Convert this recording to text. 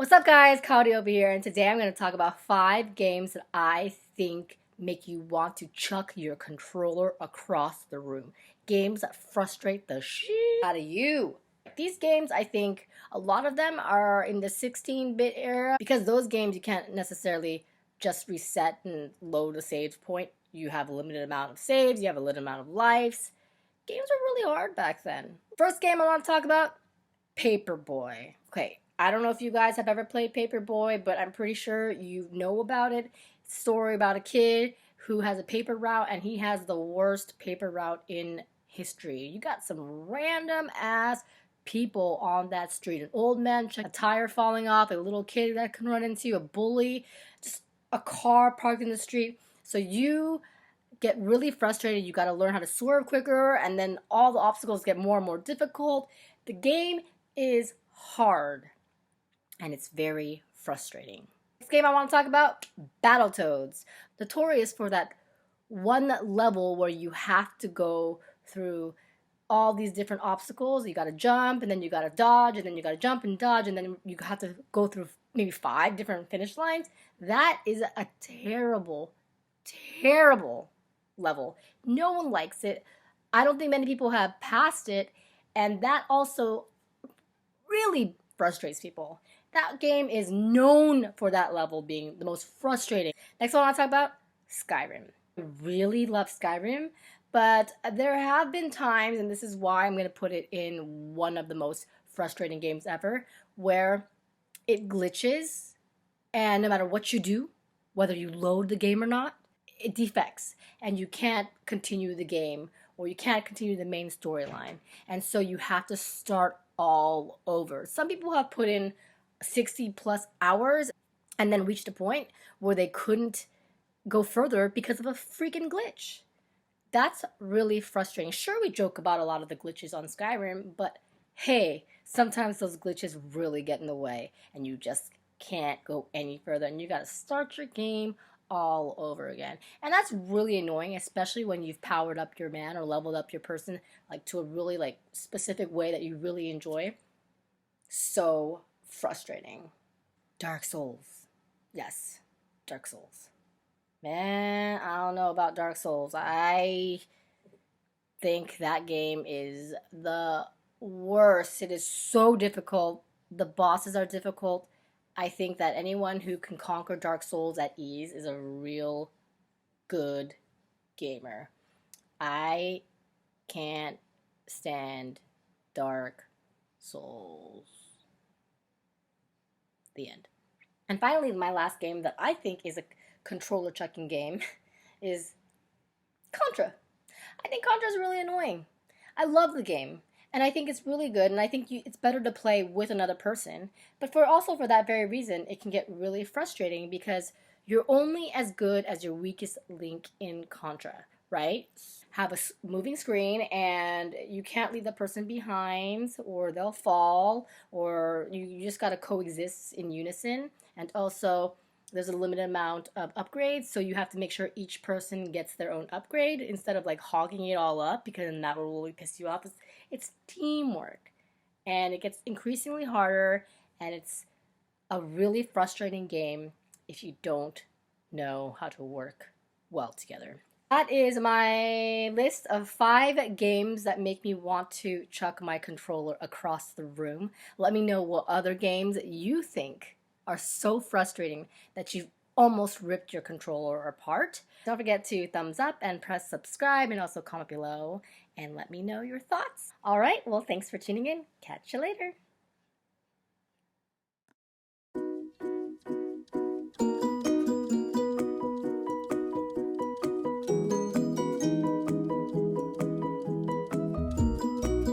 What's up guys, Cody over here, and today I'm going to talk about 5 games that I think make you want to chuck your controller across the room. Games that frustrate the shit out of you. These games, I think a lot of them are in the 16-bit era because those games you can't necessarily just reset and load a save point. You have a limited amount of saves, you have a limited amount of lives. Games were really hard back then. First game I want to talk about, Paperboy. Okay. I don't know if you guys have ever played Paperboy, but I'm pretty sure you know about it. It's a story about a kid who has a paper route, and he has the worst paper route in history. You got some random ass people on that street. An old man, a tire falling off, a little kid that can run into you, a bully, just a car parked in the street. So you get really frustrated. You got to learn how to swerve quicker, and then all the obstacles get more and more difficult. The game is hard. And it's very frustrating. Next game I want to talk about, Battletoads. Notorious for that one level where you have to go through all these different obstacles. You gotta jump, and then you gotta dodge, and then you gotta jump and dodge, and then you have to go through maybe 5 different finish lines. That is a terrible, terrible level. No one likes it. I don't think many people have passed it, and that also really frustrates people. That game is known for that level being the most frustrating. Next one I want to talk about, Skyrim. I really love Skyrim, but there have been times, and this is why I'm going to put it in one of the most frustrating games ever, where it glitches, and no matter what you do, whether you load the game or not, it defects, and you can't continue the game, or you can't continue the main storyline, and so you have to start all over. Some people have put in 60 plus hours and then reached a point where they couldn't go further because of a freaking glitch. That's really frustrating. Sure, we joke about a lot of the glitches on Skyrim, but hey, sometimes those glitches really get in the way and you just can't go any further, and you gotta start your game all over again. And that's really annoying, especially when you've powered up your man or leveled up your person like to a really like specific way that you really enjoy. So frustrating. Dark Souls. Yes, Dark Souls. Man, I don't know about Dark Souls. I think that game is the worst. It is so difficult. The bosses are difficult. I think that anyone who can conquer Dark Souls at ease is a real good gamer. I can't stand Dark Souls. The end. And finally, my last game that I think is a controller chucking game is Contra. I think Contra is really annoying. I love the game, and I think it's really good, and I think it's better to play with another person. But also for that very reason, it can get really frustrating because you're only as good as your weakest link in Contra, right? Have a moving screen, and you can't leave the person behind, or they'll fall, or you just gotta coexist in unison. And also, there's a limited amount of upgrades, so you have to make sure each person gets their own upgrade instead of like hogging it all up, because then that will really piss you off. It's teamwork, and it gets increasingly harder, and it's a really frustrating game if you don't know how to work well together. That is my list of 5 games that make me want to chuck my controller across the room. Let me know what other games you think are so frustrating that you've almost ripped your controller apart. Don't forget to thumbs up and press subscribe, and also comment below and let me know your thoughts. Alright, well, thanks for tuning in. Catch you later.